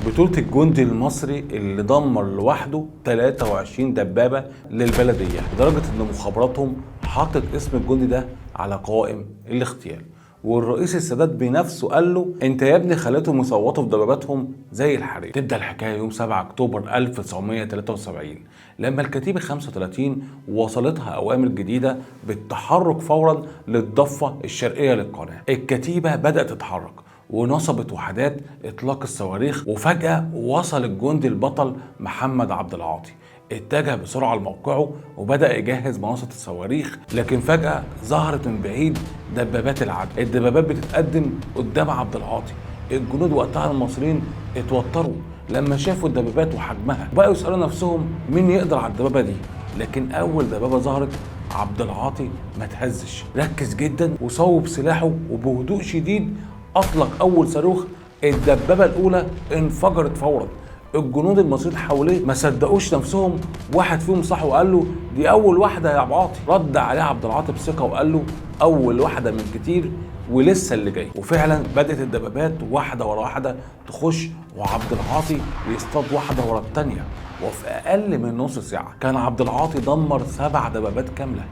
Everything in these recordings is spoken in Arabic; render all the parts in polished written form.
بطولة الجندي المصري اللي دمر لوحده 23 دبابة للبلدية، لدرجة ان مخابراتهم حطت اسم الجندي ده على قوائم الاغتيال. والرئيس السادات بنفسه قال له انت يا ابني خليتهم يصوتوا في دباباتهم زي الحريق. تبدا الحكايه يوم 7 اكتوبر 1973 لما الكتيبه 35 وصلتها اوامر جديده بالتحرك فورا للضفه الشرقيه للقناه. الكتيبه بدات تتحرك ونصبت وحدات اطلاق الصواريخ، وفجاه وصل الجندي البطل محمد عبد العاطي، اتجه بسرعه لموقعه وبدا يجهز منصه الصواريخ. لكن فجاه ظهرت من بعيد دبابات العدو، الدبابات بتتقدم قدام عبد العاطي. الجنود وقتها المصريين اتوتروا لما شافوا الدبابات وحجمها، وبقوا يسالوا نفسهم مين يقدر على الدبابه دي. لكن اول دبابه ظهرت عبد العاطي ما تهزش، ركز جدا وصوب سلاحه وبهدوء شديد اطلق اول صاروخ. الدبابه الاولى انفجرت فورا. الجنود المصريين حواليه ما صدقوش نفسهم، واحد فيهم صح وقال له دي اول واحده يا ابو عاطي. رد عليه عبد العاطي بثقه وقال له اول واحده من كتير ولسه اللي جاي. وفعلا بدات الدبابات واحده ورا واحده تخش، وعبد العاطي يصطاد واحده ورا الثانيه، وفي اقل من نص ساعه كان عبد العاطي دمر 7 دبابات كامله.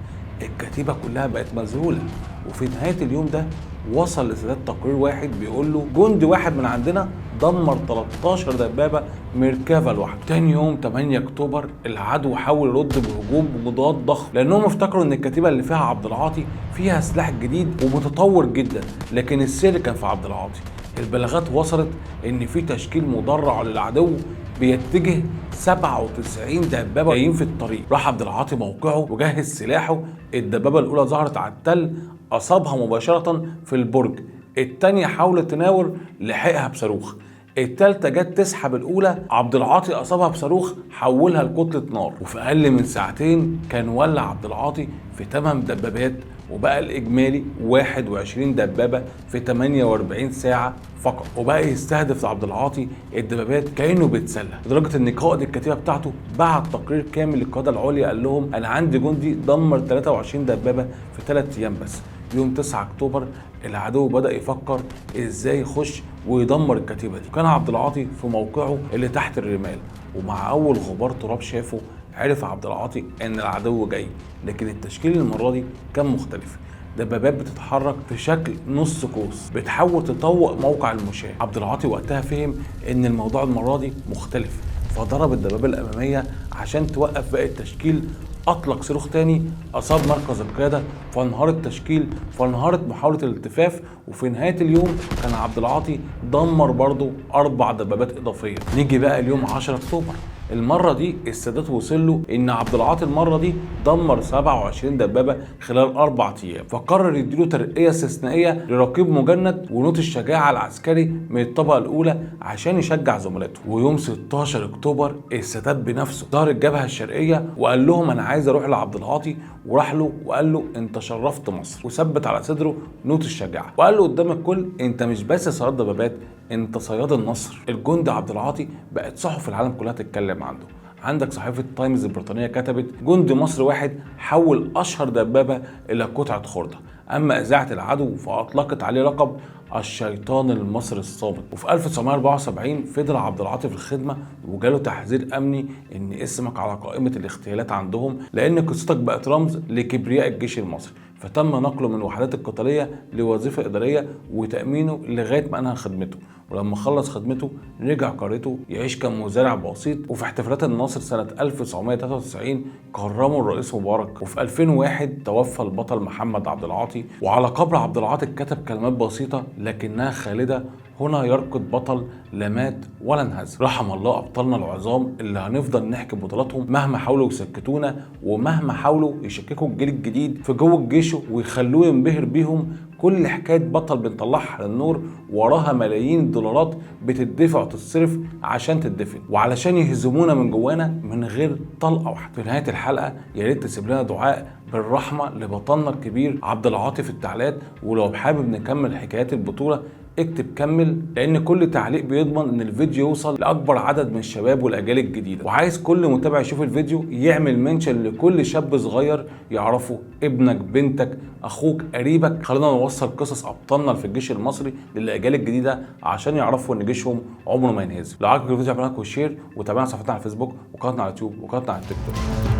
الكتيبه كلها بقت مذهوله. وفي نهايه اليوم ده وصل لسادات تقرير واحد بيقول له جندي واحد من عندنا دمر 13 دبابه ميركافا لوحده. تاني يوم 8 اكتوبر العدو حاول يرد بهجوم مضاد ضخم، لانهم افتكروا ان الكتيبه اللي فيها عبد العاطي فيها سلاح جديد ومتطور جدا، لكن السر كان في عبد العاطي. البلاغات وصلت ان في تشكيل مدرع للعدو بيتجه 97 دبابه جايين في الطريق. راح عبد العاطي موقعه وجهز سلاحه. الدبابه الاولى ظهرت على التل، اصابها مباشره في البرج. الثانيه حاولت تناور، لحقها بصاروخ. التالتة جت تسحب الأولى، عبد العاطي أصابها بصاروخ حولها لكتلة نار. وفي أقل من ساعتين كان ولع عبد العاطي في 8 دبابات، وبقى الإجمالي 21 دبابة في 48 ساعة فقط. وبقى يستهدف عبد العاطي الدبابات كأنه بيتسلى، لدرجة إن قائد الكتيبة بتاعته بعت تقرير كامل للقيادة العليا قال لهم أنا عندي جندي دمر 23 دبابة في 3 أيام بس. يوم 9 اكتوبر العدو بدأ يفكر ازاي يخش ويدمر الكتيبة دي. كان عبد العاطي في موقعه اللي تحت الرمال، ومع اول غبار تراب شافه عرف عبد العاطي ان العدو جاي. لكن التشكيل المرة دي كان مختلف، دبابات بتتحرك في شكل نص قوس بتحاول تطوق موقع المشاة. عبد العاطي وقتها فهم ان الموضوع المرة دي مختلف، فضرب الدبابة الأمامية عشان توقف باقي التشكيل. أطلق صاروخ تاني أصاب مركز القيادة، فانهار التشكيل، فانهارت محاولة الالتفاف. وفي نهاية اليوم كان عبد العاطي دمر برضه 4 دبابات إضافية. نيجي بقى اليوم 10 أكتوبر، المرة دي السادات وصل له إن عبد العاطي المرة دي دمر 27 دبابة خلال 4 أيام، فقرر يديله ترقية استثنائية لرقيب مجند ونوت الشجاعة العسكري من الطبقة الأولى عشان يشجع زملاته. ويوم 16 أكتوبر السادات بنفسه ظهر الجبهة الشرقية وقال لهم أنا عايز أروح لعبد العاطي، وراح له وقال له أنت شرفت مصر، وثبت على صدره نوت الشجاعة وقال له قدام الكل أنت مش بس صياد دبابات، انت صياد النصر. الجندي عبد العاطي بقت صحف العالم كلها تتكلم عنه. عندك صحيفة تايمز البريطانية كتبت جندي مصري واحد حول أشهر دبابة إلى قطعة خردة. أما إذاعة العدو فأطلقت عليه لقب الشيطان المصري الصامت. وفي 1974 فضل عبد العاطي في الخدمة وجاله تحذير أمني إن اسمك على قائمة الاغتيالات عندهم، لأن قصتك بقت رمز لكبرياء الجيش المصري. فتم نقله من الوحدات القتالية لوظيفة إدارية وتأمينه لغاية ما أنهى خدمته. ولما خلص خدمته رجع قريته يعيش كمزارع بسيط. وفي احتفالات النصر سنة 1993 كرمه الرئيس مبارك. وفي 2001 توفى البطل محمد عبد العاطي، وعلى قبر عبد العاطي كتب كلمات بسيطة لكنها خالدة: هنا يرقد بطل لا مات ولا انهزم. رحم الله أبطالنا العظام اللي هنفضل نحكي بطولاتهم مهما حاولوا يسكتونا ومهما حاولوا يشككوا الجيل الجديد في جوه الجيش ويخلوه ينبهر بيهم. كل حكاية بطل بنطلعها للنور وراها ملايين الدولارات بتدفع وتتصرف عشان تدفن وعلشان يهزمونا من جوانا من غير طلقة واحدة. في نهاية الحلقة يا ريت تسيب لنا دعاء بالرحمة لبطلنا الكبير عبد العاطي في التعليقات، ولو حابب نكمل حكايات البطولة اكتب كمل، لان كل تعليق بيضمن ان الفيديو يوصل لاكبر عدد من الشباب والاجيال الجديده. وعايز كل متابع يشوف الفيديو يعمل منشن لكل شاب صغير يعرفه، ابنك، بنتك، اخوك، قريبك. خلينا نوصل قصص ابطالنا في الجيش المصري للاجيال الجديده عشان يعرفوا ان جيشهم عمره ما ينهزم. لو عجبك الفيديو اعمل لايك وشير، وتابعنا صفحتنا على الفيسبوك وقناتنا على اليوتيوب وقناتنا على التيك توك.